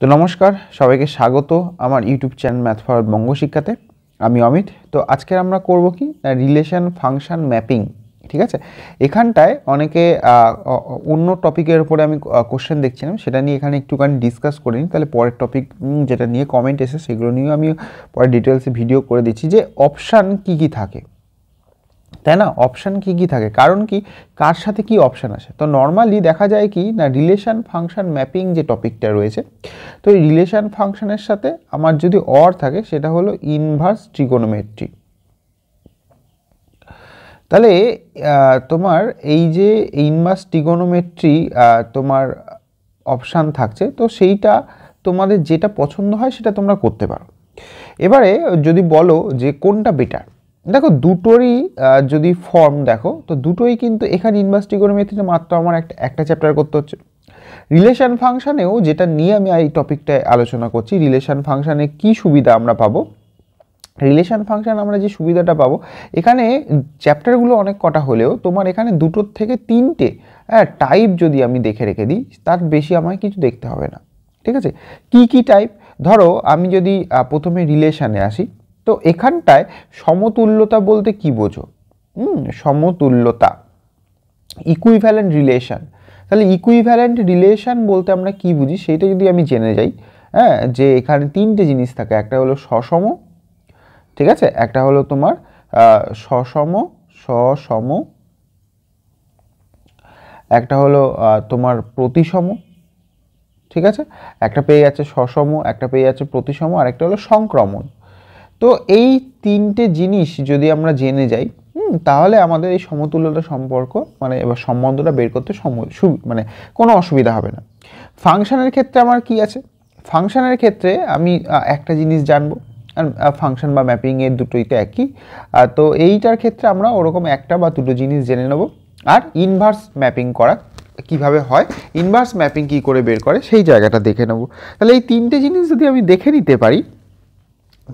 তো নমস্কার সবাইকে স্বাগত আমার ইউটিউব চ্যানেল ম্যাথ ফর বঙ্গ শিক্ষাতে। আমি অমিত। তো আজকে আমরা করব কি রিলেশন ফাংশন ম্যাপিং। ঠিক আছে, এখানটায় অনেকে অন্য টপিকের উপরে আমি কোশ্চেন দেখছিলাম, সেটা নিয়ে এখানে একটুখানি ডিসকাস করে নিই। তাহলে পরের টপিক যেটা নিয়ে কমেন্ট এসে সেগুলো নিয়েও আমি পরে ডিটেলসে ভিডিও করে দিচ্ছি যে অপশান কী কী থাকে, তাই না? অপশান কী কী থাকে, কারণ কি কার সাথে কি অপশান আসে। তো নর্মালি দেখা যায় কি না, রিলেশন ফাংশন ম্যাপিং যে টপিকটা রয়েছে, তো এই রিলেশন ফাংশনের সাথে আমার যদি অর থাকে সেটা হলো ইনভার্স ট্রিগোনোমেট্রি। তাহলে তোমার এই যে ইনভার্স ট্রিগোনোমেট্রি তোমার অপশান থাকছে, তো সেইটা তোমাদের যেটা পছন্দ হয় সেটা তোমরা করতে পারো। এবারে যদি বলো যে কোনটা বেটার, দেখো দুটোরই যদি ফর্ম দেখো, তো দুটোই কিন্তু এখানে ইনভার্স ট্রিগোনোমেট্রিতে মাত্র আমার একটা চ্যাপ্টার করতে হচ্ছে। রিলেশন ফাংশানেও যেটা নিয়ে আমি এই টপিকটায় আলোচনা করছি, রিলেশন ফাংশানে কি সুবিধা আমরা পাবো, রিলেশন ফাংশন আমরা যে সুবিধাটা পাবো, এখানে চ্যাপ্টারগুলো অনেক কটা হলেও তোমার এখানে দুটোর থেকে তিনটে টাইপ যদি আমি দেখে রেখে দিই, তার বেশি আমায় কিছু দেখতে হবে না। ঠিক আছে, কি কি টাইপ, ধরো আমি যদি প্রথমে রিলেশনে আসি, তো এখানটায় সমতুল্যতা বলতে কি বোঝো? সমতুল্যতা, ইকুইভ্যালেন্ট রিলেশন। তাহলে ইকুইভ্যালেন্ট রিলেশন বলতে আমরা কি বুঝি সেইটা যদি আমি জেনে যাই, হ্যাঁ, যে এখানে তিনটে জিনিস থাকে, একটা হলো সসম, ঠিক আছে, একটা হলো তোমার সসম, একটা হলো তোমার প্রতিসম, ঠিক আছে, একটা পেয়ে যাচ্ছে সসম, একটা পেয়ে যাচ্ছে প্রতিসম, আর একটা হলো সংক্রমণ। তো এই তিনটে জিনিস যদি আমরা জেনে যাই, তাহলে আমাদের এই সমতুল্যতা সম্পর্ক মানে এবার সম্বন্ধটা বের করতে মানে কোনো অসুবিধা হবে না। ফাংশনের ক্ষেত্রে আমার কি আছে, ফাংশনের ক্ষেত্রে আমি একটা জিনিস জানবো, আর ফাংশন বা ম্যাপিংয়ের দুটোই তো একই। তো এইটার ক্ষেত্রে আমরা ওরকম একটা বা দুটো জিনিস জেনে নেব। আর ইনভার্স ম্যাপিং করা কিভাবে হয়, ইনভার্স ম্যাপিং কী করে বের করে সেই জায়গাটা দেখে নেব। তাহলে এই তিনটে জিনিস যদি আমি দেখে নিতে পারি,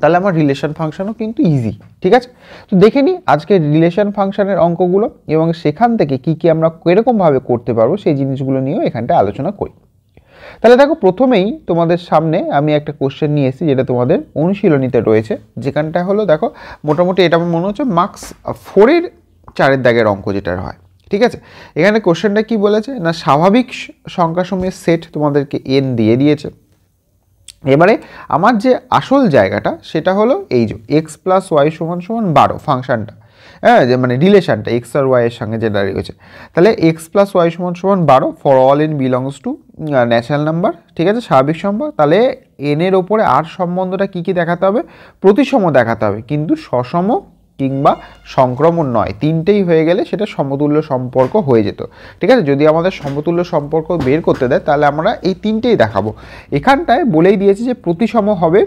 তাহলে আমার রিলেশন ফাংশনও কিন্তু ইজি। ঠিক আছে, তো দেখে নিই আজকে রিলেশন ফাংশনের অঙ্কগুলো, এবং সেখান থেকে কি কি আমরা এরকমভাবে করতে পারবো সেই জিনিসগুলো নিয়েও এখানটা আলোচনা করি। তাহলে দেখো, প্রথমেই তোমাদের সামনে আমি একটা কোশ্চেন নিয়ে এসেছি যেটা তোমাদের অনুশীলনীতে রয়েছে, যেখানটা হলো দেখো মোটামুটি এটা আমার মনে হচ্ছে মার্কস 4-এর 4-এর দাগের অঙ্ক যেটা হয়। ঠিক আছে, এখানে কোশ্চেনটা কি বলেছে না, স্বাভাবিক সংখ্যাসমূহের সেট তোমাদেরকে n দিয়ে দিয়েছে। এবারে আমার যে আসল জায়গাটা সেটা হলো এই যে এক্স প্লাস ওয়াই সমান সমান 12 ফাংশনটা, হ্যাঁ, যে মানে রিলেশনটা এক্স আর ওয়াই এর সঙ্গে যেটা রয়েছে। তাহলে এক্স প্লাস ওয়াই সমান সমান 12 for all N belongs to natural number, ঠিক আছে, স্বাভাবিক সংখ্যা। তাহলে এন এর ওপরে আর সম্বন্ধটা কী কী দেখাতে হবে, প্রতিসম দেখাতে হবে, কিন্তু সসম কিংবা সংক্রমণ নয়। তিনটেই হয়ে গেলে সেটা সমতুল্য সম্পর্ক হয়ে যেত। ঠিক আছে, যদি আমাদের সমতুল্য সম্পর্ক বের করতে দেয় তাহলে আমরা এই তিনটেই দেখাবো। এখানটায় বলেই দিয়েছে যে প্রতিসম হবে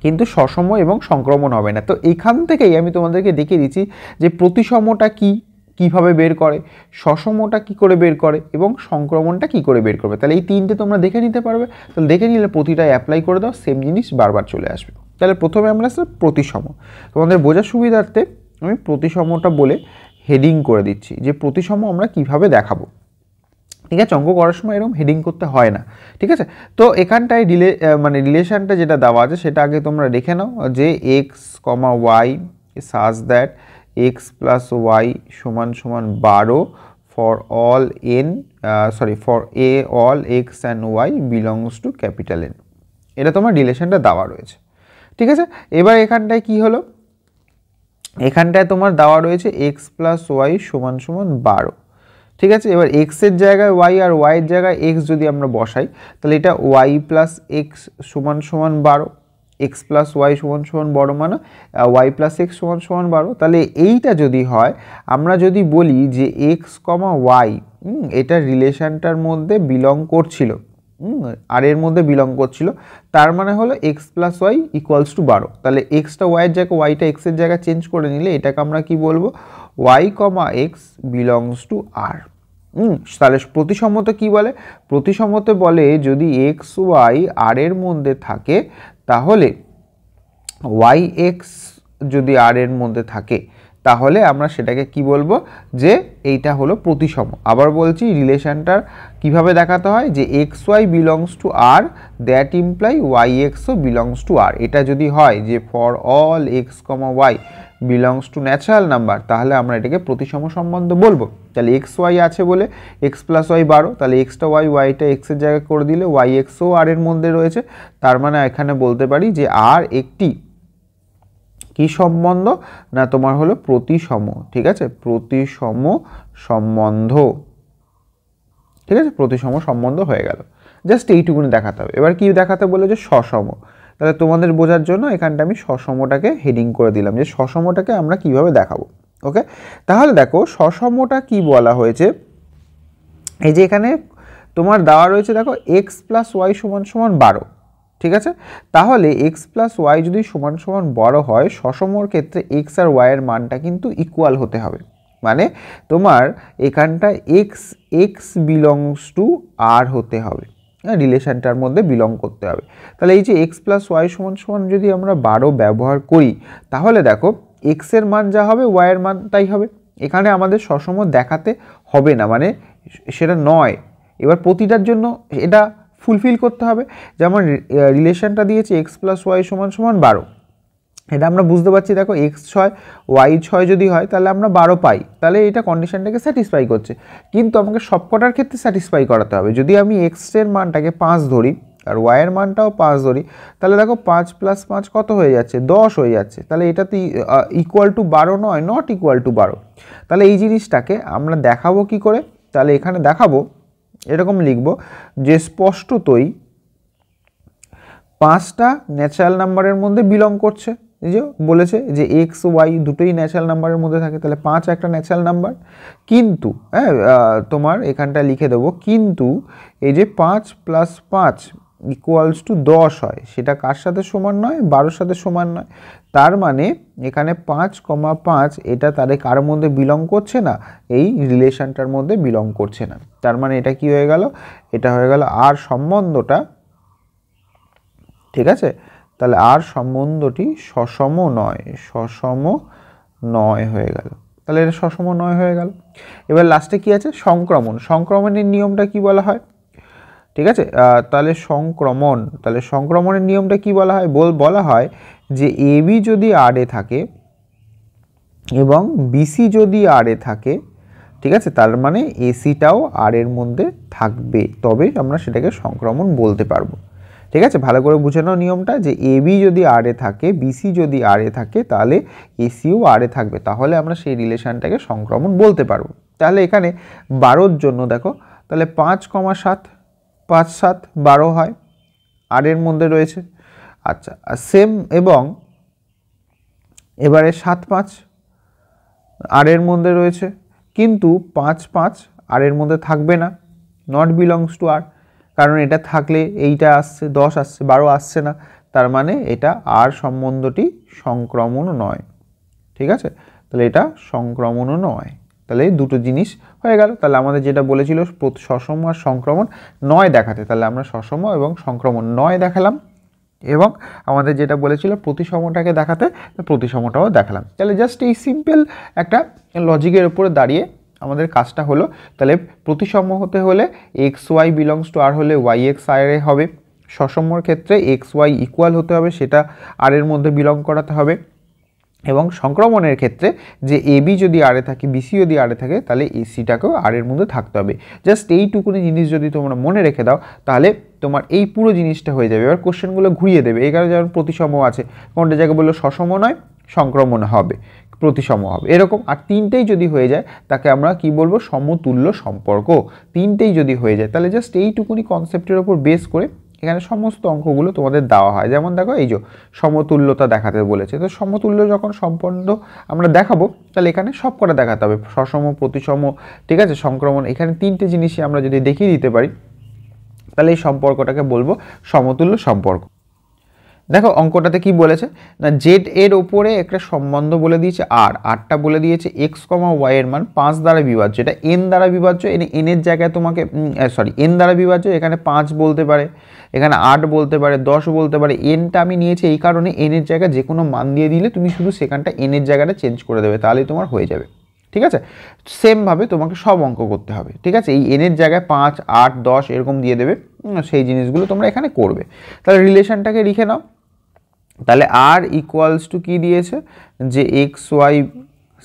কিন্তু সসম এবং সংক্রমণ হবে না। তো এইখান থেকেই আমি তোমাদেরকে দেখিয়ে দিচ্ছি যে প্রতিসমটা কি, কিভাবে বের করে, সসমটা কি করে বের করে, এবং সংক্রমণটা কি করে বের করবে। তাহলে এই তিনটে তোমরা দেখে নিতে পারবে। তাহলে দেখে নিলে প্রতিটা অ্যাপ্লাই করে দাও, সেম জিনিস বারবার চলে আসবে। তাহলে প্রথমে আমরা প্রতিসম, তোমাদের বোঝার সুবিধার্থে আমি প্রতিসমটা বলে হেডিং করে দিচ্ছি যে প্রতিসম আমরা কিভাবে দেখাবো। ঠিক আছে, অঙ্ক করার সময় এরকম হেডিং করতে হয় না। ঠিক আছে, তো এখানটায় মানে রিলেশনটা যেটা দেওয়া আছে সেটা আগে তোমরা দেখে নাও, যে X comma Y such that X plus Y সমান সমান 12 for all N for a all X and Y belongs to capital N. এটা তোমার রিলেশনটা দেওয়া রয়েছে। ঠিক আছে, এবার এখানটায় কি হলো, এখানটায় তোমার দেওয়া রয়েছে এক্স প্লাস ওয়াই সমান সমান 12। ঠিক আছে, এবার এক্সের জায়গায় ওয়াই আর ওয়াইয়ের জায়গায় এক্স যদি আমরা বসাই, তাহলে এটা ওয়াই প্লাস এক্স সমান সমান 12, এক্স প্লাস ওয়াই সমান সমান বড় মানে ওয়াই প্লাস এক্স সমান সমান 12। তাহলে এইটা যদি হয়, আমরা যদি বলি যে এক্স কমা ওয়াই এটা রিলেশনটার মধ্যে বিলং করছিল, আর এর মধ্যে বিলং করছিল, তার মানে হলো X plus Y equals to 12। তাহলে এক্সটা ওয়াইয়ের জায়গায় ওয়াইটা এক্সের জায়গায় চেঞ্জ করে নিলে এটাকে আমরা কি বলবো, Y comma X belongs to R. তাহলে প্রতিসমতা কি বলে, প্রতিসমতে বলে যদি এক্স ওয়াই আর এর মধ্যে থাকে, তাহলে ওয়াই এক্স যদি আর এর মধ্যে থাকে, তাহলে আমরা সেটাকে কি বলবো যে এইটা হলো প্রতিসম। আবার বলছি রিলেশনটার কিভাবে দেখাতে হয় যে X Y belongs to R that imply Y এক্সও বিলংস টু আর। এটা যদি হয় যে for all X comma Y belongs to natural number, তাহলে আমরা এটাকে প্রতিসম সম্বন্ধ বলবো। তাহলে এক্স ওয়াই আছে বলে এক্স প্লাস ওয়াই 12, তাহলে এক্সটা ওয়াই, ওয়াইটা এক্সের জায়গায় করে দিলে ওয়াই এক্সও আর এর মধ্যে রয়েছে। তার মানে এখানে বলতে পারি যে আর একটি কি সম্বন্ধ না তোমার হলো প্রতিসম। ঠিক আছে, প্রতিসম সম্বন্ধ। ঠিক আছে, প্রতিসম সম্বন্ধ হয়ে গেল। জাস্ট এইটুকুনি দেখাতে হবে। এবার কি দেখাতে বলে যে সসম। তাহলে তোমাদের বোঝার জন্য এখানটা আমি সসমটাকে হেডিং করে দিলাম যে সসমটাকে আমরা কিভাবে দেখাবো। ওকে, তাহলে দেখো সসমটা কি বলা হয়েছে। এই যে এখানে তোমার দেওয়া রয়েছে দেখো এক্স প্লাস ওয়াই সমান সমান 12। ঠিক আছে, তাহলে এক্স প্লাস ওয়াই যদি সমান সমান বড় হয়, সসমর ক্ষেত্রে এক্স আর ওয়াইয়ের মানটা কিন্তু ইকুয়াল হতে হবে। মানে তোমার এখানটা এক্স এক্স বিলংস টু আর হতে হবে, রিলেশনটার মধ্যে বিলং করতে হবে। তাহলে এই যে এক্স প্লাস ওয়াই সমান সমান যদি আমরা 12 ব্যবহার করি, তাহলে দেখো এক্সের মান যা হবে ওয়াইয়ের মান তাই হবে। এখানে আমাদের সসম দেখাতে হবে না, মানে সেটা নয়। এবার প্রতিটার জন্য এটা ফুলফিল করতে হবে। যেমন রিলেশনটা দিয়েছে এক্স প্লাস ওয়াই সমান সমান 12, এটা আমরা বুঝতে পারছি। দেখো এক্স 6 ওয়াই 6 যদি হয় তাহলে আমরা 12 পাই, তাহলে এটা কন্ডিশনটাকে স্যাটিসফাই করছে। কিন্তু আমাকে সবকটার ক্ষেত্রে স্যাটিসফাই করাতে হবে। যদি আমি এক্সের মানটাকে 5 ধরি আর ওয়াইয়ের মানটাও 5 ধরি, তাহলে দেখো 5 প্লাস 5 কত হয়ে যাচ্ছে, 10 হয়ে যাচ্ছে। তাহলে এটাতে ইকুয়াল টু 12 নয়, নট ইকুয়াল টু 12। তাহলে এই জিনিসটাকে আমরা দেখাবো কি করে, তাহলে এখানে দেখাবো এরকম লিখব যে স্পষ্টতই 5টা ন্যাচারাল নাম্বারের মধ্যে বিলং করছে। এই যে বলেছে যে এক্স ওয়াই দুটোই ন্যাচারাল নাম্বারের মধ্যে থাকে, তাহলে 5 একটা ন্যাচারাল নাম্বার। কিন্তু তোমার এখানটা লিখে দেবো কিন্তু এই যে 5 প্লাস 5 ইকুয়ালস টু 10 হয়, সেটা কার সাথে সমান নয়, 12-র সাথে সমান নয়। তার মানে এখানে 5,5 এটা তাদের কার মধ্যে বিলং করছে না, এই রিলেশনটার মধ্যে বিলং করছে না। তার মানে এটা কি হয়ে গেল, এটা হয়ে গেল আর সম্বন্ধটা। ঠিক আছে, তাহলে আর সম্বন্ধটি সসম নয়, সসম নয় হয়ে গেল। তাহলে এটা সসম নয় হয়ে গেল। এবার লাস্টে কি আছে, সংক্রমণ। সংক্রমণের নিয়মটা কি বলা হয়, ঠিক আছে, তাহলে সংক্রমণের নিয়মটা কি বলা হয়, বলা হয় যে এবি যদি আর এ থাকে এবং বিসি যদি আর এ থাকে, ঠিক আছে, তার মানে এসিটাও আর এর মধ্যে থাকবে, তবে আমরা সেটাকে সংক্রমণ বলতে পারবো। ঠিক আছে, ভালো করে বুঝে নাও নিয়মটা যে এবি যদি আর এ থাকে, বিসি যদি আর এ থাকে, তাহলে এসিও আর এ থাকবে, তাহলে আমরা সেই রিলেশনটাকে সংক্রমণ বলতে পারবো। তাহলে এখানে 12-র জন্য দেখো, তাহলে 5,7 5 7 12 হয়, আর এর মধ্যে রয়েছে। আচ্ছা, সেম এবং এবারে 7 5 আর এর মধ্যে রয়েছে, কিন্তু 5 5 আর এর মধ্যে থাকবে না, নট বিলংস টু আর, কারণ এটা থাকলে এইটা আসছে 10 আসছে, 12 আসছে না। তার মানে এটা আর সম্বন্ধটি সংক্রমণ নয়। ঠিক আছে, তাহলে এটা সংক্রমণও নয়। তাহলে এই দুটো জিনিস হয়ে গেল। তাহলে আমাদের যেটা বলেছিল সসম আর সংক্রমণ নয় দেখাতে, তাহলে আমরা সসম এবং সংক্রমণ নয় দেখালাম। এবং আমাদের যেটা বলেছিল প্রতিসমটাকে দেখাতে, প্রতিসমটাও দেখালাম। তাহলে জাস্ট এই সিম্পল একটা লজিকের উপরে দাঁড়িয়ে আমাদের কাজটা হলো। তাহলে প্রতিসম হতে হলে এক্স ওয়াই বিলংস টু আর হলে ওয়াই এক্স আর এ হবে। সসমর ক্ষেত্রে এক্স ওয়াই ইকুয়াল হতে হবে, সেটা আর এর মধ্যে বিলং করাতে হবে। এবং সংক্রমণের ক্ষেত্রে যে এবি যদি আরে থাকে, বিসি যদি আরে থাকে, তাহলে এসিটাকেও আর এর মধ্যে থাকতে হবে। জাস্ট এইটুকুনি জিনিস যদি তোমরা মনে রেখে দাও, তাহলে তোমার এই পুরো জিনিসটা হয়ে যাবে। এবার কোশ্চেনগুলো ঘুরিয়ে দেবে। এই কারণে যেমন প্রতিসম আছে, কোনটা জায়গায় বললো সসম নয়, সংক্রমণ হবে, প্রতিসম হবে, এরকম। আর তিনটেই যদি হয়ে যায় তাকে আমরা কি বলবো, সমতুল্য সম্পর্ক। তিনটেই যদি হয়ে যায়, তাহলে জাস্ট এইটুকুনি কনসেপ্টের ওপর বেস করে এখানে সমস্ত অঙ্কগুলো তোমাদের দেওয়া হয়। যেমন দেখো এই যে সমতুল্যতা দেখাতে বলেছে, তো সমতুল্য যখন সম্পন্ন আমরা দেখাবো, তাহলে এখানে সব কটা দেখাতে হবে, সসম, প্রতিসম, ঠিক আছে, সংক্রমণ। এখানে তিনটে জিনিসই আমরা যদি দেখিয়ে দিতে পারি, তাহলে এই সম্পর্কটাকে বলবো সমতুল্য সম্পর্ক। দেখো অঙ্কটাতে কি বলেছে না, জেড এর ওপরে একটা সম্বন্ধ বলে দিয়েছে, আরটা বলে দিয়েছে এক্স কমা ওয়াই এর মান 5 দ্বারা বিভাজ্য, এটা এন দ্বারা বিভাজ্য, এন এর জায়গায় তোমাকে এন দ্বারা বিভাজ্য, এখানে 5 বলতে পারে, এখানে 8 বলতে পারে, 10 বলতে পারে। এনটা আমি নিয়েছি এই কারণে, এন এর জায়গায় যে কোনো মান দিয়ে দিলে তুমি শুধু সেখানটা এন এর জায়গাটা চেঞ্জ করে দেবে, তাহলেই তোমার হয়ে যাবে। ঠিক আছে, সেমভাবে তোমাকে সব অঙ্ক করতে হবে। ঠিক আছে, এই এনের জায়গায় 5, 8, 10 এরকম দিয়ে দেবে, সেই জিনিসগুলো তোমরা এখানে করবে। তাহলে রিলেশনটাকে লিখে নাও। তাহলে আর ইকুয়ালস টু কী দিয়েছে, যে এক্স ওয়াই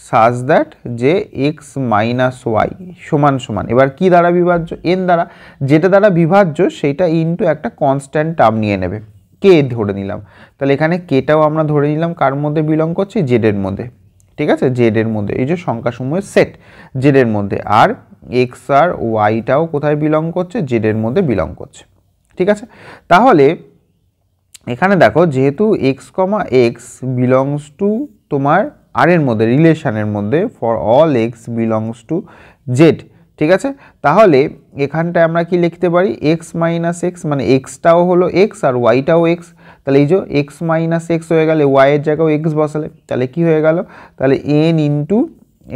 সাজ দ্যাট যে এক্স মাইনাস ওয়াই সমান সমান, এবার কি দ্বারা বিভাজ্য, এন দ্বারা, যেটা দ্বারা বিভাজ্য সেইটা ইনটু একটা কনস্ট্যান্ট টার্ম নিয়ে নেবে, কে ধরে নিলাম। তাহলে এখানে কেটাও আমরা ধরে নিলাম কার মধ্যে বিলং করছে, জেডের মধ্যে। ঠিক আছে, জেডের মধ্যে, এই যে সংখ্যাসমূহের সেট জেডের মধ্যে, আর এক্স আর ওয়াইটাও কোথায় বিলং করছে, জেডের মধ্যে বিলং করছে। ঠিক আছে, তাহলে এখানে দেখো যেহেতু এক্স কমা এক্স বিলংস টু তোমার আর এর মধ্যে, রিলেশনের মধ্যে, for all X belongs to Z. ঠিক আছে, তাহলে এখানটায় আমরা কি লিখতে পারি, এক্স মাইনাস এক্স, মানে এক্সটাও হলো এক্স আর ওয়াইটাও এক্স। তাহলে এই যে এক্স মাইনাস এক্স হয়ে গেলে, ওয়াইয়ের জায়গাও এক্স বসালে, তাহলে কি হয়ে গেল, তাহলে এন ইন্টু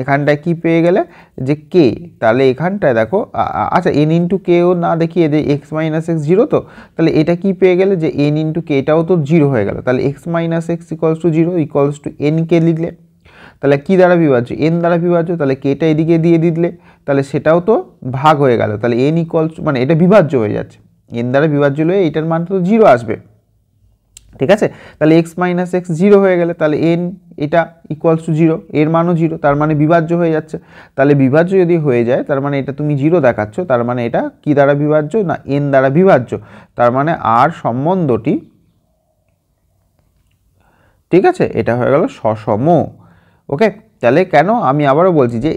এখানটায় কি পেয়ে গেলে, যে কে। তাহলে এখানটায় দেখো, আচ্ছা এন ইন্টু কেও না দেখিয়ে যে এক্স মাইনাস এক্স জিরো, তো তাহলে এটা কি পেয়ে গেলে, যে এন ইন্টু কে, এটাও তো জিরো হয়ে গেল। তাহলে X minus X equals two zero equals to N কে লিখলে, তাহলে কি দ্বারা বিভাজ্য, এন দ্বারা বিভাজ্য, তাহলে কেটা এদিকে দিয়ে দিলে, তাহলে সেটাও তো ভাগ হয়ে গেল। তাহলে এন ইকুয়ালস টু, মানে এটা বিভাজ্য হয়ে যাচ্ছে, এন দ্বারা বিভাজ্য হলে এটার মান তো জিরো আসবে। ঠিক আছে, তাহলে এক্স মাইনাস এক্স জিরো হয়ে গেলে, তাহলে এন এটা ইকুয়ালস টু জিরো, এর মানও জিরো, তার মানে বিভাজ্য হয়ে যাচ্ছে। তাহলে বিভাজ্য যদি হয়ে যায়, তার মানে এটা তুমি জিরো দেখাচ্ছ, তার মানে এটা কি দ্বারা বিভাজ্য, না এন দ্বারা বিভাজ্য, তার মানে আর সম্বন্ধটি, ঠিক আছে, এটা হয়ে গেল সসম। ওকে, তাহলে কেন, আমি আবারও বলছি যে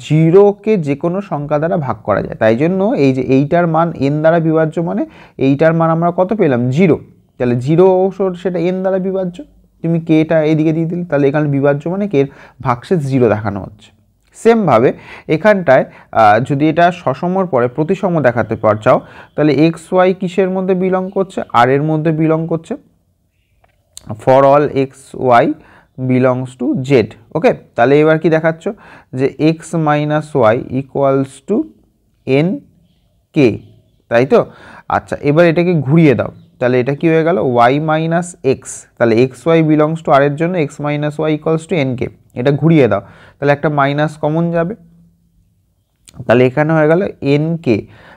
জিরোকে যে কোনো সংখ্যা দ্বারা ভাগ করা যায়, তাই জন্য এই যে এইটার মান এন দ্বারা বিভাজ্য, মানে এইটার মান আমরা কত পেলাম, জিরো। তাহলে জিরো সেটা এন দ্বারা বিভাজ্য, তুমি কেটা এদিকে দিয়ে দিলে, তাহলে এখানে বিভাজ্য মানে কে ভাগশেষ জিরো দেখানো হচ্ছে। সেমভাবে এখানটায় যদি এটা সসমর পরে প্রতিসম দেখাতে চাও, তাহলে এক্স ওয়াই কিসের মধ্যে বিলং করছে, আর এর মধ্যে বিলং করছে, for all X Y belongs to Z. Okay, তাহলে এবার কি দেখাচ্ছ, যে X minus Y equals to N K, তাই তো। আচ্ছা, এবার এটাকে ঘুরিয়ে দাও, তাহলে এটা কি হয়ে গেল, ওয়াই মাইনাস এক্স, তাহলে X Y belongs to R এর জন্য X minus Y equals to N K, এটা ঘুরিয়ে দাও, তাহলে একটা মাইনাস কমন যাবে, তাহলে এখানে হয়ে গেল এন কে।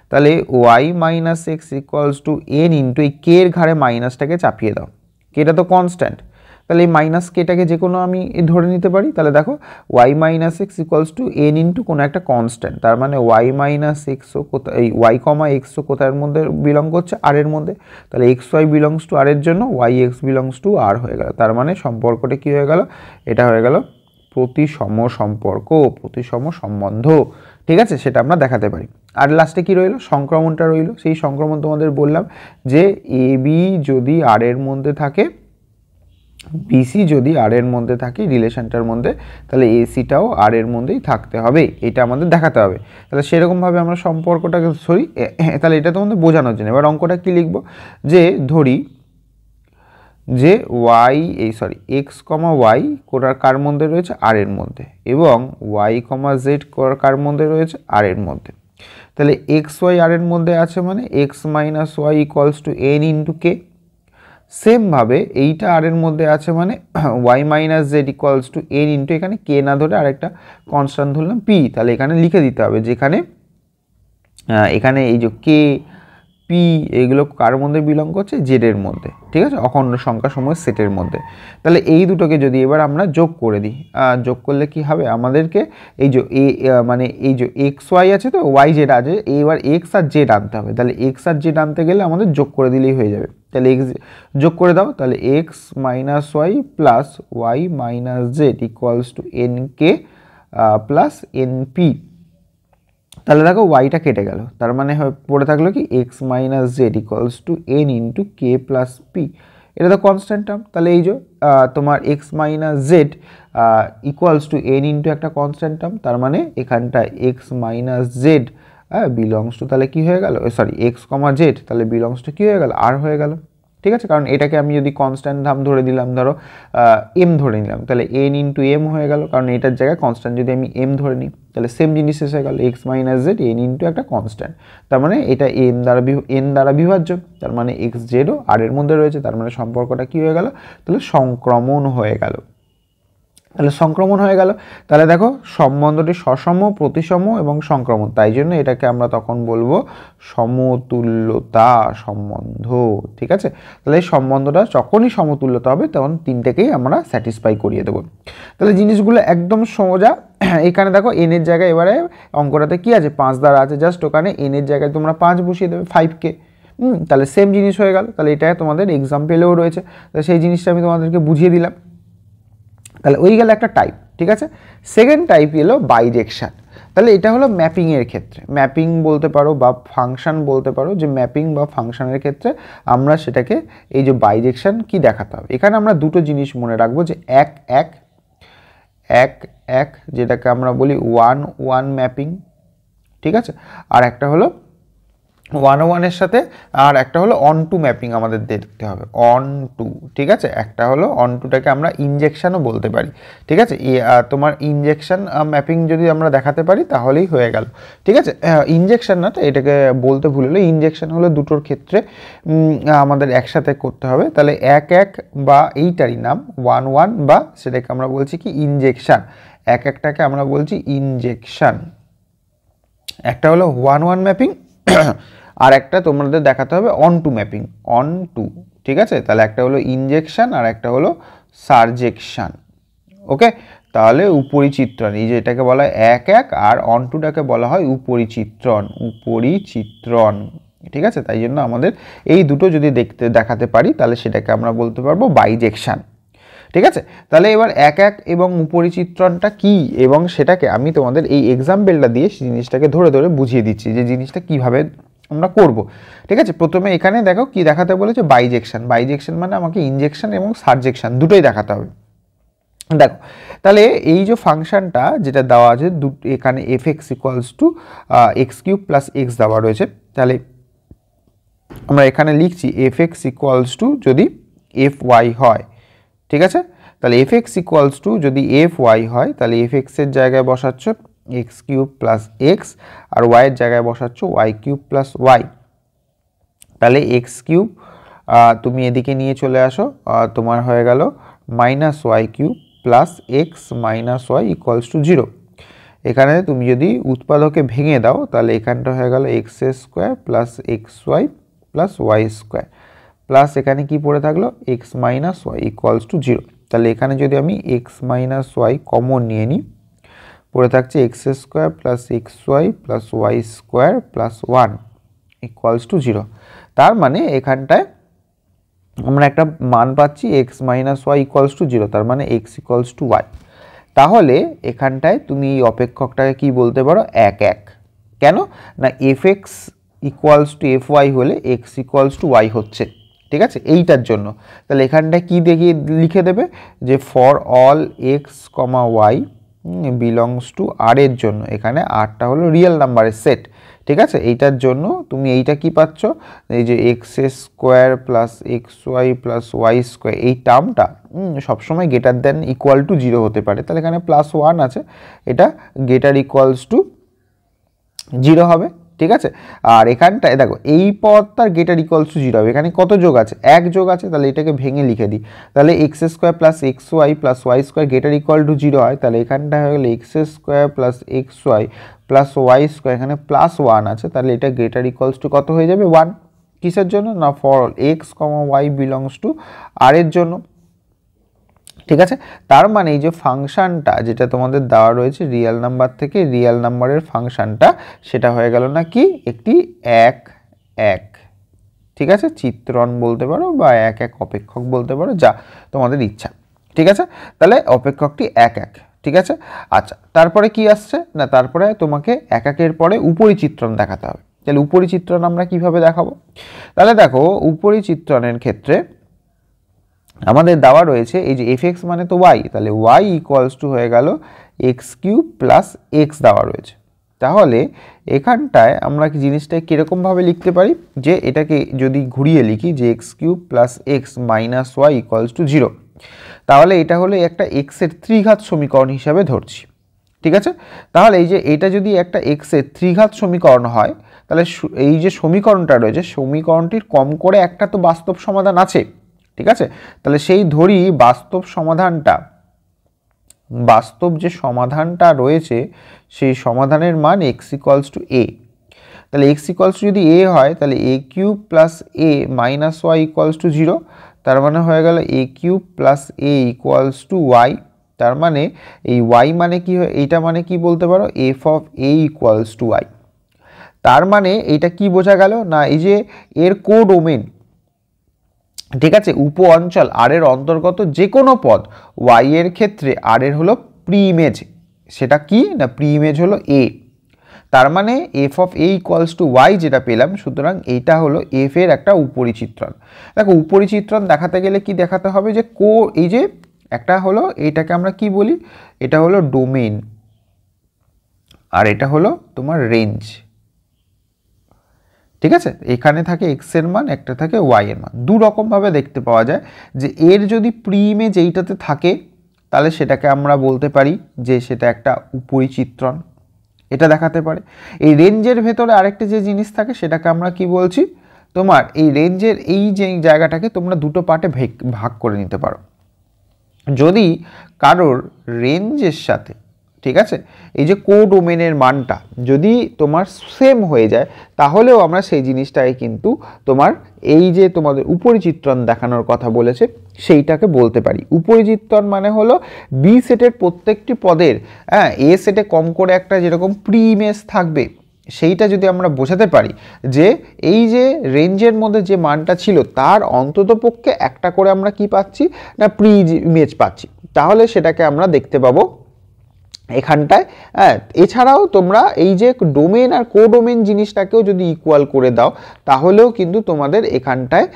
তাহলে Y minus X equals to N into এই কে এর ঘাড়ে মাইনাসটাকে চাপিয়ে দাও, কেটা তো কনস্ট্যান্ট, তাহলে এই মাইনাস কেটাকে যে কোনো আমি ধরে নিতে পারি। তাহলে দেখো Y minus X equals to N into কোনো একটা কনস্ট্যান্ট, তার মানে ওয়াই মাইনাস এক্সও কোথায়, এই ওয়াই কমা এক্সও কোথায় মধ্যে বিলং করছে, আর এর মধ্যে, তাহলে X Y belongs to R এর জন্য ওয়াই এক্স বিলংস টু আর হয়ে গেল, তার মানে সম্পর্কটা কি হয়ে গেল, এটা হয়ে গেল প্রতিসম সম্পর্ক, প্রতিসম সম্বন্ধ। ঠিক আছে, সেটা আমরা দেখাতে পারি। আর লাস্টে কি রইল, সংক্রমণটা রইল। সেই সংক্রমণ তোমাদের বললাম যে এ বি যদি আর এর মধ্যে থাকে, বিসি যদি আর এর মধ্যে থাকে রিলেশনটার মধ্যে, তাহলে এসিটাও আর এর মধ্যেই থাকতে হবে, এটা আমাদের দেখাতে হবে। তাহলে সেরকমভাবে আমরা সম্পর্কটাকে তাহলে এটা তোমাদের বোঝানোর জন্য এবার অঙ্কটা কি লিখব, যে ধরি যে ওয়াই এক্স কমা ওয়াই কার মধ্যে রয়েছে, আর এর মধ্যে, এবং ওয়াই কমা জেড কার মধ্যে রয়েছে, আর এর মধ্যে। তাহলে এক্স ওয়াই আর এর মধ্যে আছে, মানে X minus Y equals to N into K. সেমভাবে এইটা আর এর মধ্যে আছে, মানে Y minus Z equals to N into, এখানে কে না ধরে আরেকটা কনস্ট্যান্ট ধরলাম পি, তাহলে এখানে লিখে দিতে হবে, যেখানে এখানে এই যে কে পি এগুলো কার মধ্যে বিলং করছে, জেডের মধ্যে। ঠিক আছে, অখণ্ড সংখ্যা সময় সেটের মধ্যে। তাহলে এই দুটোকে যদি এবার আমরা যোগ করে দিই, যোগ করলে কি হবে, আমাদেরকে এই যে মানে এই যে এক্স ওয়াই আছে, তো ওয়াই জেড আছে, এবার এক্স আর জেড আনতে হবে। তাহলে এক্স আর জেড আনতে গেলে আমাদের যোগ করে দিলেই হয়ে যাবে। তাহলে এক্স যোগ করে দাও, তাহলে X minus Y plus Y minus Z equals to N K plus N P. তাহলে দেখো ওয়াইটা কেটে গেল, তার মানে পড়ে থাকলো কি x minus Z equals to N into k plus P, এটা তো কনস্ট্যান্ট টার্ম। তাহলে এই যে তোমার x minus Z equals to N into একটা কনস্ট্যান্ট টার্ম, তার মানে এখানটা x minus Z belongs to, তাহলে কি হয়ে গেল, এক্স কমা জেড, তাহলে বিলংস টু কি হয়ে গেল, আর হয়ে গেল। ঠিক আছে, কারণ এটাকে আমি যদি কনস্ট্যান্ট ধাম ধরে দিলাম, ধরো এম ধরে নিলাম, তাহলে এন ইন্টু এম হয়ে গেল, কারণ এটার জায়গায় কনস্ট্যান্ট যদি আমি এম ধরে নিই তাহলে সেম জিনিস এসে গেল x minus Z N into একটা কনস্ট্যান্ট, তার মানে এটা এন দ্বারা বিভাজ্য, তার মানে এক্স জেডও আর এর মধ্যে রয়েছে, তার মানে সম্পর্কটা কি হয়ে গেল, তাহলে সংক্রমণ হয়ে গেল। তাহলে সংক্রমণ হয়ে গেল, তাহলে দেখো সম্বন্ধটি সসম, প্রতিসম এবং সংক্রমণ, তাই জন্য এটাকে আমরা তখন বলবো সমতুল্যতা সম্বন্ধ। ঠিক আছে, তাহলে এই সম্বন্ধটা যখনই সমতুল্যতা হবে তখন তিনটেকেই আমরা স্যাটিসফাই করিয়ে দেবো। তাহলে জিনিসগুলো একদম সোজা। এখানে দেখো এনের জায়গায় এবারে অঙ্কটাতে কি আছে, 5 দ্বারা আছে, জাস্ট ওখানে এনের জায়গায় তোমরা 5 বসিয়ে দেবে, 5কে। তাহলে সেম জিনিস হয়ে গেল, তাহলে এটা তোমাদের এক্সাম্পলেও রয়েছে, তাহলে সেই জিনিসটা আমি তোমাদেরকে বুঝিয়ে দিলাম। তাহলে ওই গেল একটা টাইপ। ঠিক আছে, সেকেন্ড টাইপ এলো বাইজেকশন। তাহলে এটা হলো ম্যাপিংয়ের ক্ষেত্রে, ম্যাপিং বলতে পারো বা ফাংশন বলতে পারো, যে ম্যাপিং বা ফাংশনের ক্ষেত্রে আমরা সেটাকে এই যে বাইজেকশন কি দেখাতে হবে। এখানে আমরা দুটো জিনিস মনে রাখবো, যে এক এক এক এক যেটাকে আমরা বলি ওয়ান ওয়ান ম্যাপিং, ঠিক আছে, আর একটা হলো 101-এর সাথে আর একটা হলো অন টু ম্যাপিং আমাদের দেখতে হবে, অন টু। ঠিক আছে, একটা হলো অন টুটাকে আমরা ইনজেকশনও বলতে পারি। ঠিক আছে, তোমার ইনজেকশন ম্যাপিং যদি আমরা দেখাতে পারি তাহলেই হয়ে গেল। ঠিক আছে, ইনজেকশন না, তো এটাকে বলতে ভুল হলো, ইনজেকশন হলো দুটোর ক্ষেত্রে আমাদের একসাথে করতে হবে। তাহলে এক এক বা এইটারই নাম 1-1, বা সেটাকে আমরা বলছি কি ইনজেকশন, এক একটাকে আমরা বলছি ইনজেকশন। একটা হলো 1-1 ম্যাপিং, আর একটা তোমাদের দেখাতে হবে onto mapping, onto. ঠিক আছে, তাহলে একটা হলো ইনজেকশন আর একটা হলো সারজেকশন। ওকে, তাহলে উপরিচিত্রণ, এই যে এটাকে বলা হয় এক এক, আর অন টুটাকে বলা হয় উপরিচিত্রণ, উপরিচিত্রণ। ঠিক আছে, তাই জন্য আমাদের এই দুটো যদি দেখাতে পারি তাহলে সেটাকে আমরা বলতে পারবো বাইজেকশন। ঠিক আছে, তাহলে এবার এক এক এবং উপরিচিত্রণটা কি, এবং সেটাকে আমি তোমাদের এই এক্সাম্পলটা দিয়ে জিনিসটাকে ধরে ধরে বুঝিয়ে দিচ্ছি যে জিনিসটা কিভাবে আমরা করব। ঠিক আছে, প্রথমে এখানে দেখো কি দেখাতে বলেছে, বাইজেকশন। বাইজেকশন মানে আমাকে ইনজেকশন এবং সারজেকশন দুটোই দেখাতে হবে। দেখো, তাহলে এই যে ফাংশনটা যেটা দেওয়া আছে এখানে F X equals to X cube plus X দেওয়া রয়েছে, তাহলে আমরা এখানে লিখছি এফ এক্স ইকুয়ালস টু যদি এফ ওয়াই হয়। ঠিক আছে, তাহলে এফ এক্স ইকুয়ালস টু যদি এফ ওয়াই হয়, তাহলে এফ এক্সের জায়গায় বসাচ্ছ এক্স কিউব প্লাস এক্স, আর ওয়াইয়ের জায়গায় বসাচ্ছ ওয়াই কিউব প্লাস ওয়াই। তাহলে এক্স কিউব তুমি এদিকে নিয়ে চলে আসো, তোমার হয়ে গেল minus Y cube plus X minus Y equals to 0। এখানে তুমি যদি উৎপাদকে ভেঙে দাও তাহলে এখানটা হয়ে গেল X square plus X Y plus Y square, plus এখানে কি পড়ে থাকলো X minus Y equals to 0। তাহলে এখানে যদি আমি এক্স মাইনাস ওয়াই কমন নিয়ে নিই, পড়ে থাকছে X square plus X Y plus Y square plus 1 equals to 0। তার মানে এখানটায় আমরা একটা মান পাচ্ছি X minus Y equals to 0, তার মানে এক্স ইকুয়ালস টু ওয়াই। তাহলে এখানটায় তুমি এই অপেক্ষকটাকে কি বলতে পারো, এক এক। কেন না, F X equals to F Y হলে এক্স ইকুয়ালস টু ওয়াই হচ্ছে। ঠিক আছে, এইটার জন্য তাহলে এখানটায় কি দেখিয়ে লিখে দেবে, যে for all X comma Y belongs to R এর জন্য, এখানে আরটা হলো রিয়েল নাম্বারের সেট। ঠিক আছে, এইটার জন্য তুমি এইটা কি পাচ্ছ, এই যে X square plus X Y plus Y square, এই টার্মটা সবসময় গ্রেটার দেন ইকুয়াল টু 0 হতে পারে, তাহলে এখানে প্লাস 1 আছে, এটা গ্রেটার ইকুয়ালস টু 0 হবে। ঠিক আছে, আর এখানটায় দেখো এই পদটার গ্রেটার ইকুয়ালস টু 0 হবে, এখানে কত যোগ আছে, এক যোগ আছে, তাহলে এটাকে ভেঙে লিখে দিই, তাহলে X square plus X Y plus Y square greater equal to 0 হয়, তাহলে এখানটা হয়ে গেলে X square plus X Y plus Y square, এখানে প্লাস 1 আছে, তাহলে এটা গ্রেটার ইকুয়ালস টু কত হয়ে যাবে 1। কিসের জন্য না, for X comma Y belongs to R এর জন্য। ঠিক আছে, তার মানে এই যে ফাংশনটা যেটা তোমাদের দেওয়া রয়েছে রিয়েল নাম্বার থেকে রিয়েল নাম্বারের ফাংশনটা, সেটা হয়ে গেল না কি একটি এক এক। ঠিক আছে, চিত্রণ বলতে পারো বা এক এক অপেক্ষক বলতে পারো, যা তোমাদের ইচ্ছা। ঠিক আছে, তাহলে অপেক্ষকটি এক এক। ঠিক আছে, আচ্ছা, তারপরে কি আসছে না, তারপরে তোমাকে এক একের পরে উপরিচিত্রণ দেখাতে হবে। তাহলে উপরিচিত্রণ আমরা কিভাবে দেখাবো, তাহলে দেখো উপরিচিত্রণের ক্ষেত্রে আমাদের দেওয়া রয়েছে এই যে এফ এক্স মানে তো ওয়াই, তাহলে ওয়াই ইকুয়ালস টু হয়ে গেল এক্স কিউব প্লাস এক্স দেওয়া রয়েছে। তাহলে এখানটায় আমরা কি জিনিসটা কীরকমভাবে লিখতে পারি, যে এটাকে যদি ঘুরিয়ে লিখি যে X cube plus X minus Y equals to 0, তাহলে এটা হলো একটা এক্সের ত্রিঘাত সমীকরণ হিসাবে ধরছি। ঠিক আছে, তাহলে এই যে এটা যদি একটা এক্সের ত্রিঘাত সমীকরণ হয়, তাহলে এই যে সমীকরণটা রয়েছে সমীকরণটির কম করে একটা তো বাস্তব সমাধান আছে। ঠিক আছে, তাহলে সেই ধরি বাস্তব যে সমাধানটা রয়েছে সেই সমাধানের মান এক্স ইকুয়ালস টু এ। তাহলে এক্স ইকুয়ালস টু যদি এ হয় তাহলে A cube plus A minus Y equals to 0, তার মানে হয়ে গেল A cube plus A equals to Y. তার মানে এই ওয়াই মানে কি হয়, এইটা মানে কি বলতে পারো, F of A equals to Y. তার মানে এইটা কি বোঝা গেল না, এই যে এর কোডোমেন, ঠিক আছে, উপ অঞ্চল আর এর অন্তর্গত যে কোনো পদ ওয়াই এর ক্ষেত্রে আর এর হলো প্রি ইমেজ, সেটা কি না প্রি ইমেজ হলো এ। তার মানে F of A equals to Y যেটা পেলাম, সুতরাং এইটা হলো এফ এর একটা উপরিচিত্রণ। দেখো উপরিচিত্রণ দেখাতে গেলে কি দেখাতে হবে, যে এই যে একটা হলো এইটাকে আমরা কি বলি, এটা হলো ডোমেন আর এটা হলো তোমার রেঞ্জ। ঠিক আছে, এখানে থাকে এক্স এর মান, একটা থাকে ওয়াই এর মান। দু রকমভাবে দেখতে পাওয়া যায়, যে এর যদি প্রি ইমেজ এইটাতে থাকে তাহলে সেটাকে আমরা বলতে পারি যে সেটা একটা উপরিচিত্রণ, এটা দেখাতে পারে। এই রেঞ্জের ভেতরে আরেকটা যে জিনিস থাকে সেটাকে আমরা কি বলছি, তোমার এই রেঞ্জের এই যে জায়গাটাকে তোমরা দুটো পার্টে ভাগ করে নিতে পারো। যদি কারোর রেঞ্জের সাথে, ঠিক আছে, এই যে কোডোমেনের মানটা যদি তোমার সেম হয়ে যায়, তাহলেও আমরা সেই জিনিসটাই কিন্তু তোমার এই যে তোমাদের উপরিচিত্রণ দেখানোর কথা বলেছে সেইটাকে বলতে পারি। উপরিচিত্রণ মানে হলো বি সেটের প্রত্যেকটি পদের এ সেটে কম করে একটা যেরকম প্রি ইমেজ থাকবে, সেইটা যদি আমরা বোঝাতে পারি যে এই যে রেঞ্জের মধ্যে যে মানটা ছিল তার অন্ততপক্ষে একটা করে আমরা কি পাচ্ছি না প্রি ইমেজ পাচ্ছি, তাহলে সেটাকে আমরা দেখতে পাবো এখানটায়। এছাড়াও তোমরা এই যে ডোমেন আর কোডোমেন জিনিসটাকেও যদি ইকুয়াল করে দাও, তাহলেও কিন্তু তোমাদের এখানটায়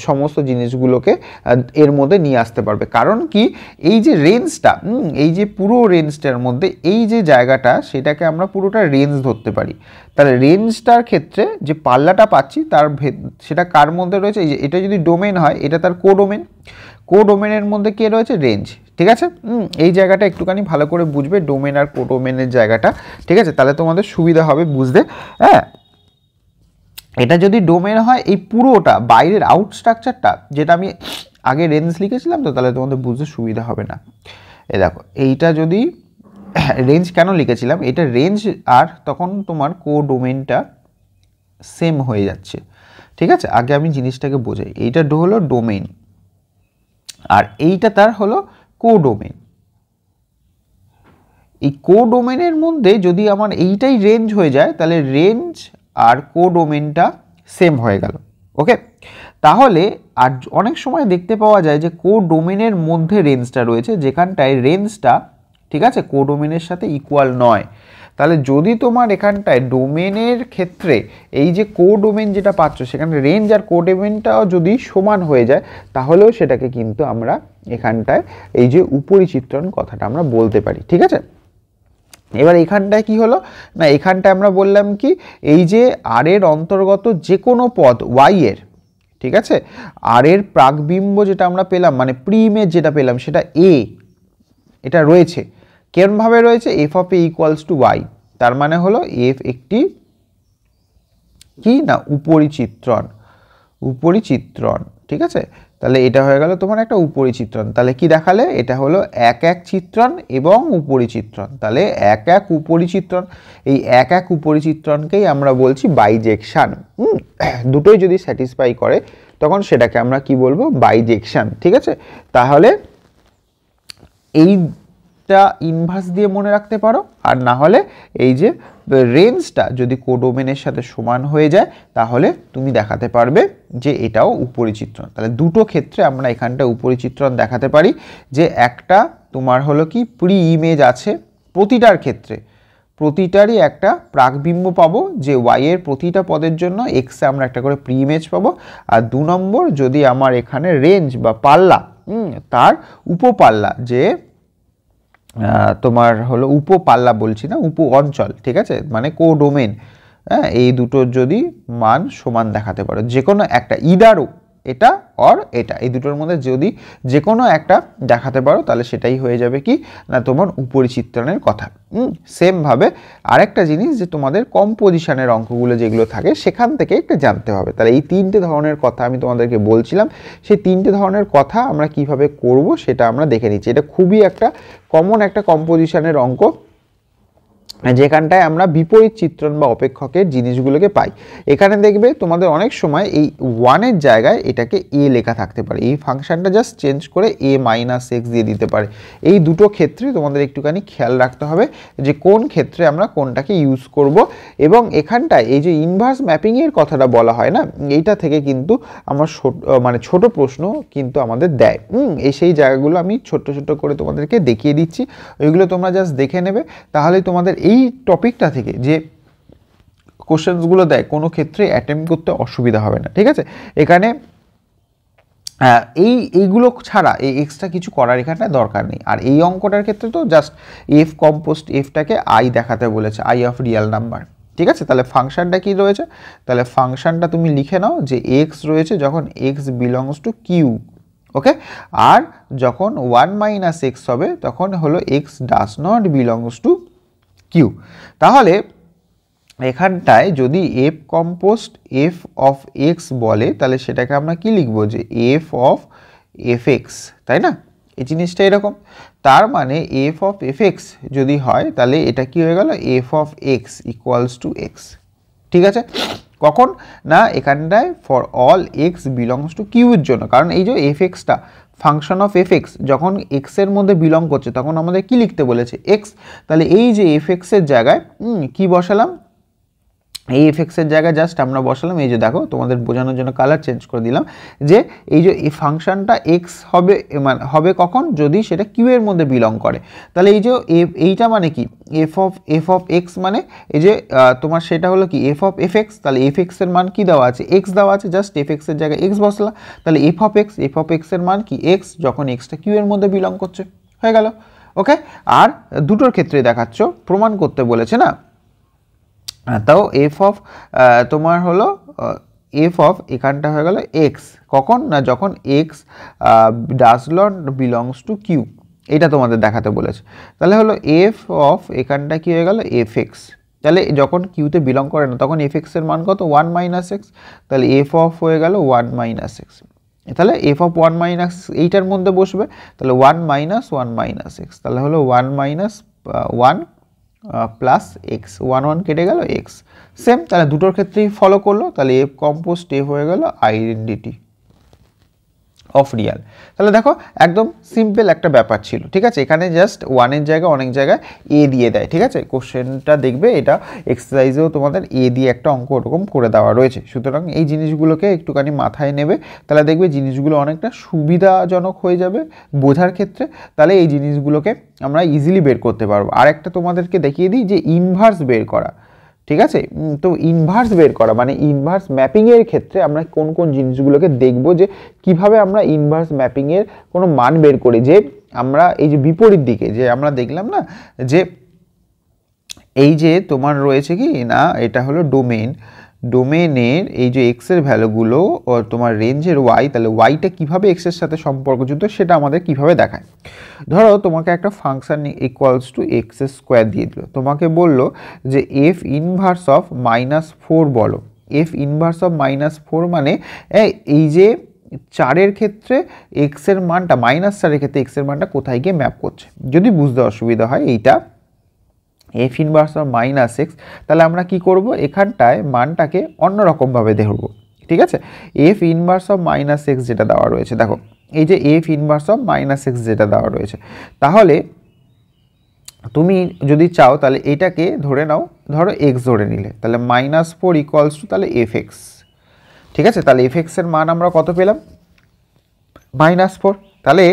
সমস্ত জিনিসগুলোকে এর মধ্যে নিয়ে আসতে পারবে। কারণ কি, এই যে রেঞ্জটা, এই যে পুরো রেঞ্জটার মধ্যে এই যে জায়গাটা, সেটাকে আমরা পুরোটা রেঞ্জ ধরতে পারি। তাহলে রেঞ্জটার ক্ষেত্রে যে পাল্লাটা পাচ্ছি তার সেটা কার মধ্যে রয়েছে, এই যে এটা যদি ডোমেন হয় এটা তার কোডোমেন, কোডোমেনের মধ্যে কে রয়েছে, রেঞ্জ। ঠিক আছে, এই জায়গাটা একটুখানি ভালো করে বুঝবে, ডোমেন আর কোডোমেনের জায়গাটা। ঠিক আছে, তাহলে তোমাদের সুবিধা হবে বুঝতে। হ্যাঁ, এটা যদি ডোমেন হয় এই পুরোটা বাইরের আউট স্ট্রাকচারটা, যেটা আমি আগে রেঞ্জ লিখেছিলাম, তো তাহলে তোমাদের বুঝতে সুবিধা হবে না। এই দেখো এইটা যদি রেঞ্জ কেন লিখেছিলাম, এটা রেঞ্জ আর তখন তোমার কোডোমেনটা সেম হয়ে যাচ্ছে। ঠিক আছে, আগে আমি জিনিসটাকে বোঝাই। এইটা হলো ডোমেন আর এইটা তার হলো কোডোমেন। এই কোডোমেনের মধ্যে যদি আমার এইটাই রেঞ্জ হয়ে যায়, তাহলে রেঞ্জ আর কোডোমেনটা সেম হয়ে গেল। ওকে, তাহলে আর অনেক সময় দেখতে পাওয়া যায় যে কোডোমেনের মধ্যে রেঞ্জটা রয়েছে, যেখানটায় রেঞ্জটা, ঠিক আছে, কোডোমেনের সাথে ইকুয়াল নয়। তাহলে যদি তোমার এখানটায় ডোমেনের ক্ষেত্রে এই যে কোডোমেন যেটা পাচ্ছ, সেখানে রেঞ্জ আর কোডোমেনটাও যদি সমান হয়ে যায়, তাহলেও সেটাকে কিন্তু আমরা এখানটায় এই যে উপরিচিত্রণ কথাটা আমরা বলতে পারি। ঠিক আছে, এবার এখানটায় কি হলো না, এখানটায় আমরা বললাম কি, এই যে আর এর অন্তর্গত যে কোনো পদ ওয়াই এর, ঠিক আছে, আর এর প্রাকবিম্ব যেটা আমরা পেলাম মানে প্রি ইমেজ যেটা পেলাম সেটা এ, এটা রয়েছে কেমনভাবে রয়েছে, F of A equals to Y. তার মানে হলো এফ একটি কি না উপরিচিত্রণ। ঠিক আছে, তাহলে এটা হয়ে গেল তোমার একটা উপরিচিত্রণ। তাহলে কি দেখালে, এটা হলো এক এক চিত্রণ এবং উপরিচিত্রণ। তাহলে এক এক উপরিচিত্রণ, এই এক এক উপরিচিত্রণকেই আমরা বলছি বাইজেকশন। দুটোই যদি স্যাটিসফাই করে তখন সেটাকে আমরা কি বলবো, বাইজেকশন। ঠিক আছে, তাহলে এইটা ইনভার্স দিয়ে মনে রাখতে পারো, আর না হলে এই যে রেঞ্জটা যদি কোডোমেনের সাথে সমান হয়ে যায়, তাহলে তুমি দেখাতে পারবে যে এটাও উপরিচিত্রণ। তাহলে দুটো ক্ষেত্রে আমরা এখানটা উপরিচিত্রণ দেখাতে পারি, যে একটা তোমার হলো কি প্রি ইমেজ আছে, প্রতিটার ক্ষেত্রে প্রতিটারই একটা প্রাকবিম্ব পাবো, যে ওয়াই এর প্রতিটা পদের জন্য এক্সে আমরা একটা করে প্রি ইমেজ পাবো। আর 2 নম্বর, যদি আমার এখানে রেঞ্জ বা পাল্লা, তার উপপাল্লা যে তোমার হলো উপপাল্লা বলছি না, উপ অঞ্চল, ঠিক আছে, মানে কোডোমেন, হ্যাঁ, এই দুটোর যদি মান সমান দেখাতে পারো, যে কোনো একটা, ইদারও এটা অর এটা, এই দুটোর মধ্যে যদি যে কোনো একটা দেখাতে পারো, তাহলে সেটাই হয়ে যাবে কি না তোমার উপরিচিত্রণের কথা। সেমভাবে আরেকটা জিনিস, যে তোমাদের কম্পোজিশনের অঙ্কগুলো যেগুলো থাকে সেখান থেকে একটু জানতে হবে। তাহলে এই তিনটে ধরনের কথা আমি তোমাদেরকে বলছিলাম, সেই তিনটে ধরনের কথা আমরা কিভাবে করব সেটা আমরা দেখে নিচ্ছি। এটা খুবই একটা কমন একটা কম্পোজিশনের অঙ্ক, যেখানটায় আমরা বিপরীত চিত্রণ বা অপেক্ষকের জিনিসগুলোকে পাই। এখানে দেখবে তোমাদের অনেক সময় এই ওয়ানের জায়গায় এটাকে এ লেখা থাকতে পারে, এই ফাংশনটা জাস্ট চেঞ্জ করে এ মাইনাস এক্স দিয়ে দিতে পারে। এই দুটো ক্ষেত্রে তোমাদের একটুখানি খেয়াল রাখতে হবে যে কোন ক্ষেত্রে আমরা কোনটাকে ইউজ করব। এবং এখানটায় এই যে ইনভার্স ম্যাপিংয়ের কথাটা বলা হয় না, এইটা থেকে কিন্তু আমার মানে ছোট প্রশ্ন কিন্তু আমাদের দেয়। এই সেই জায়গাগুলো আমি ছোট্ট ছোট্ট করে তোমাদেরকে দেখিয়ে দিচ্ছি, ওইগুলো তোমরা জাস্ট দেখে নেবে, তাহলে তোমাদের এই টপিকটা থেকে যে কোশ্চেন্সগুলো দেয় কোনো ক্ষেত্রে অ্যাটেম্প করতে অসুবিধা হবে না, ঠিক আছে। এখানে এইগুলো ছাড়া এই এক্সট্রা কিছু করার এখানে দরকার নেই। আর এই অঙ্কটার ক্ষেত্রে তো জাস্ট এফ কম্পোস্ট এফটাকে আই দেখাতে বলেছে, আই অফ রিয়াল নাম্বার, ঠিক আছে। তাহলে ফাংশনটা কি রয়েছে, তাহলে ফাংশনটা তুমি লিখে নাও যে এক্স রয়েছে যখন X belongs to Q, okay, আর যখন 1 মাইনাস এক্স হবে তখন হলো X does not belongs to Q. তাহলে এখানটায় যদি F composite F of X বলে, তাহলে সেটাকে আমরা কি লিখবো, যে এফ অফ এফ এক্স, তাই না, এই জিনিসটা এরকম। তার মানে এফ অফ এফ এক্স যদি হয়, তাহলে এটা কি হয়ে গেল, F of X equals to X, ঠিক আছে। কখন না, এখানটায় for all X belongs to কিউর জন্য, কারণ এই যে এফ এক্সটা ফাংশন অফ এফ এক্স যখন এক্সের মধ্যে বিলং করছে তখন আমাদের কি লিখতে বলেছে, এক্স। তাহলে এই যে এফ এক্সের জায়গায় কি বসালাম, এই এফএক্সের জায়গায় জাস্ট আমরা বসালাম, এই যে দেখো তোমাদের বোঝানোর জন্য কালার চেঞ্জ করে দিলাম, যে এই যে এই ফাংশনটা এক্স হবে, মানে হবে কখন, যদি সেটা কিউ এর মধ্যে বিলং করে। তাহলে এই যে এইটা মানে কি, এফ অফ এক্স মানে এই যে তোমার সেটা হলো কি এফ অফ এফ এক্স। তাহলে এফ এক্স এর মান কি দেওয়া আছে, এক্স দেওয়া আছে, জাস্ট এফ এক্স এর জায়গায় এক্স বসলা। তাহলে এফ অফ এক্স এর মান কি এক্স, যখন এক্সটা কিউ এর মধ্যে বিলং করছে, হয়ে গেল, ওকে। আর দুটোর ক্ষেত্রে দেখাচ্ছ প্রমাণ করতে বলেছে না, তাও এফ অফ তোমার হলো এফ অফ এখানটা হয়ে গেল এক্স, কখন না যখন X does not belongs to Q, এটা তোমাদের দেখাতে বলেছে। তাহলে হলো এফ অফ এখানটা কি হয়ে গেল এফ এক্স, তাহলে যখন কিউতে বিলং করে না তখন এফ এক্সের মান কত, 1 মাইনাস এক্স, তাহলে এফ অফ হয়ে গেল 1 মাইনাস এক্স। তাহলে এফ অফ 1 মাইনাস এইটার মধ্যে বসবে, তাহলে 1 মাইনাস এক্স, তাহলে হলো 1 মাইনাস 1 প্লাস এক্স, 1 কেটে গেল এক্স, সেম। তাহলে দুটোর ক্ষেত্রেই ফলো করলো, তাহলে এফ কম্পোস্ট এফ হয়ে গেল আইডেন্টিটি অফ রিয়াল। তাহলে দেখো একদম সিম্পল একটা ব্যাপার ছিল, ঠিক আছে। এখানে জাস্ট ওয়ানের জায়গায় অনেক জায়গায় এ দিয়ে দেয়, ঠিক আছে। কোশ্চেনটা দেখবে এটা এক্সারসাইজেও তোমাদের এ দিয়ে একটা অঙ্ক ওরকম করে দেওয়া রয়েছে, সুতরাং এই জিনিসগুলোকে একটুখানি মাথায় নেবে, তাহলে দেখবে জিনিসগুলো অনেকটা সুবিধাজনক হয়ে যাবে বোঝার ক্ষেত্রে। তাহলে এই জিনিসগুলোকে আমরা ইজিলি বের করতে পারবো। আর একটা তোমাদেরকে দেখিয়ে দিই যে ইনভার্স বের করা, ঠিক আছে। তো ইনভার্স বের করা মানে ইনভার্স ম্যাপিংয়ের ক্ষেত্রে আমরা কোন কোন জিনিসগুলোকে দেখব, যে কিভাবে আমরা ইনভার্স ম্যাপিংয়ের কোনো মান বের করি। যে আমরা এই যে বিপরীত দিকে যে আমরা দেখলাম না, যে এই যে তোমার রয়েছে কি না, এটা হলো ডোমেনের এই যে এক্সের ভ্যালুগুলো তোমার রেঞ্জের ওয়াই, তাহলে ওয়াইটা কীভাবে এক্সের সাথে সম্পর্কযুক্ত সেটা আমাদের কিভাবে দেখায়। ধরো তোমাকে একটা function equals to x square দিয়ে দিল, তোমাকে বলল যে এফ ইনভার্স অফ -4 বলো। এফ ইনভার্স অফ -4 মানে এই যে 4-এর ক্ষেত্রে এক্সের মানটা, -4-এর ক্ষেত্রে এক্সের মানটা কোথায় গিয়ে ম্যাপ করছে। যদি বুঝতে অসুবিধা হয় এইটা এফ ইনভার্স অফ -x, তাহলে আমরা কি করব, এখানটায় মানটাকে অন্যরকমভাবে দেখব, ঠিক আছে। এফ ইনভার্স অফ -x যেটা দেওয়া রয়েছে, দেখো এই যে এফ ইনভার্স অফ -x যেটা দেওয়া রয়েছে, তাহলে তুমি যদি চাও তাহলে এটাকে ধরে নাও, ধরো x ধরে নিলে, তাহলে -4 ইকুয়ালস টু তাহলে এফ এক্স, ঠিক আছে। তাহলে এফ এক্সের মান আমরা কত পেলাম, -4। তাহলে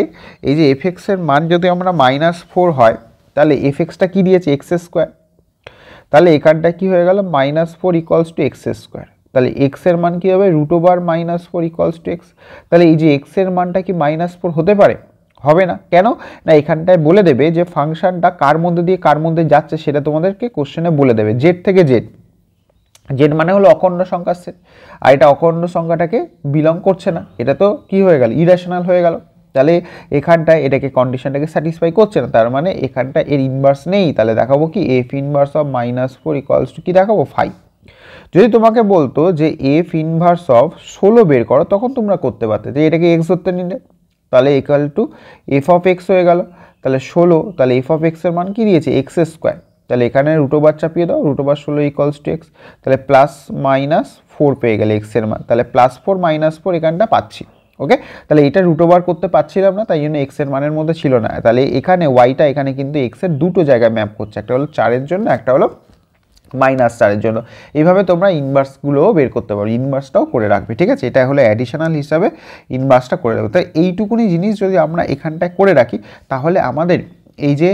এই যে এফ এক্সের মান যদি আমরা -4 হয়, তাহলে এফ এক্সটা কী দিয়েছে, এক্স স্কোয়ার। তাহলে এখানটা কি হয়ে গেল, -4 ইকুয়ালস টু এক্স স্কোয়ার। তাহলে এক্সের মান কী হবে, √/-4 ইকুয়ালস টু এক্স। তাহলে এই যে এক্সের মানটা কি -4 হতে পারে, হবে না। কেন না, এখানটায় বলে দেবে যে ফাংশনটা কার মধ্যে দিয়ে কার মধ্যে যাচ্ছে সেটা তোমাদেরকে কোশ্চেনে বলে দেবে, জেড থেকে জেড। জেড মানে হলো অখণ্ড সংখ্যার সেট, আর এটা অখণ্ড সংখ্যাটাকে বিলং করছে না, এটা তো কি হয়ে গেল, ইরেশনাল হয়ে গেল। তাহলে এখানটায় এটাকে কন্ডিশনটাকে স্যাটিসফাই করছে না, তার মানে এখানটা এর ইনভার্স নেই। তাহলে দেখাবো কি F inverse of -4 equals to কি দেখাবো 5। যদি তোমাকে বলতো যে এফ ইনভার্স অফ 16 বের করো, তখন তোমরা করতে পারতে যে এটাকে এক্স ধরতে নিলে, তাহলে equal to F of x হয়ে গেল। তাহলে 16, তাহলে এফ অফ এক্সের মান কি দিয়েছে, এক্স স্কোয়ার। তাহলে এখানে √ওভার চাপিয়ে দাও, √ওভার 16 ইকুয়ালস টু এক্স। তাহলে +-4 পেয়ে গেলে এক্সের মান, তাহলে +4 -4 এখানটা পাচ্ছি। ওকে, তাহলে এটা √ওভার করতে পারছিলাম না, তাই জন্য এক্সের মানের মধ্যে ছিল না। তাহলে এখানে ওয়াইটা এখানে কিন্তু এক্সের দুটো জায়গায় ম্যাপ করছে, একটা হলো 4-এর জন্য, একটা হলো -4-এর জন্য। এইভাবে তোমরা ইনভার্সগুলোও বের করতে পারো, ইনভার্সটাও করে রাখবে, ঠিক আছে। এটা হলো অ্যাডিশনাল হিসাবে ইনভার্সটা করে রাখবে। তাই এইটুকুনি জিনিস যদি আমরা এখানটায় করে রাখি, তাহলে আমাদের এই যে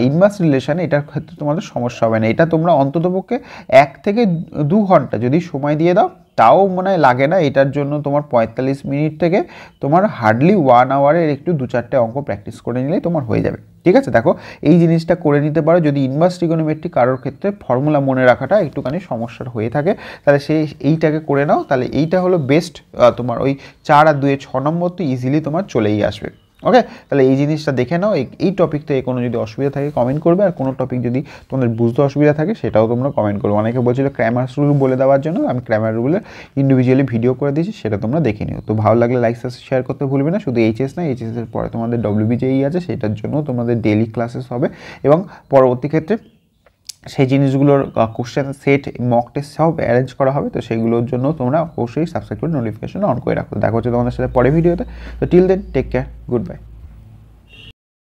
ইনভার্স রিলেশন, এটার ক্ষেত্রে তোমাদের সমস্যা হবে না। এটা তোমরা অন্ততপক্ষে 1 থেকে 2 ঘন্টা যদি সময় দিয়ে দাও, তাও মনে হয় লাগে না। এটার জন্য তোমার 45 মিনিট থেকে তোমার হার্ডলি 1 আওয়ারের একটু 2-4টে অঙ্ক প্র্যাকটিস করে নিলেই তোমার হয়ে যাবে, ঠিক আছে। দেখো এই জিনিসটা করে নিতে পারো। যদি ইনভার্স ট্রিগোনোমেট্রি কারোর ক্ষেত্রে ফর্মুলা মনে রাখাটা একটুখানি সমস্যার হয়ে থাকে, তাহলে সে এইটাকে করে নাও। তাহলে এইটা হলো বেস্ট, তোমার ওই 4 আর 2 6 নম্বর তো ইজিলি তোমার চলেই আসবে। ওকে, তাহলে এই জিনিসটা দেখে নাও। এই টপিক থেকে কোনো যদি অসুবিধা থাকে কমেন্ট করবে, আর কোনো টপিক যদি তোমাদের বুঝতে অসুবিধা থাকে সেটাও তোমরা কমেন্ট করবে। অনেকে বলছিল ক্র্যামার রুল বলে দেওয়ার জন্য, আমি ক্র্যামার রুলের ইন্ডিভিজুয়ালি ভিডিও করে দিয়েছি, সেটা তোমরা দেখে নিও। তো ভালো লাগলে লাইক শেয়ার করতে ভুলবে না। শুধু এইচএস না, এইচএসের পরে তোমাদের WBJEE আছে, সেটার জন্য তোমাদের ডেইলি ক্লাসেস হবে, এবং পরবর্তী ক্ষেত্রে সেই জিনিসগুলোর কোশ্চেন সেট, মক টেস্ট সব অ্যারেঞ্জ করা হবে। তো সেগুলোর জন্য তোমরা অবশ্যই সাবস্ক্রাইব করে নোটিফিকেশন অন করে রাখো। দেখা হচ্ছে তোমাদের সাথে পরে ভিডিওতে। তো till then, take care, good by.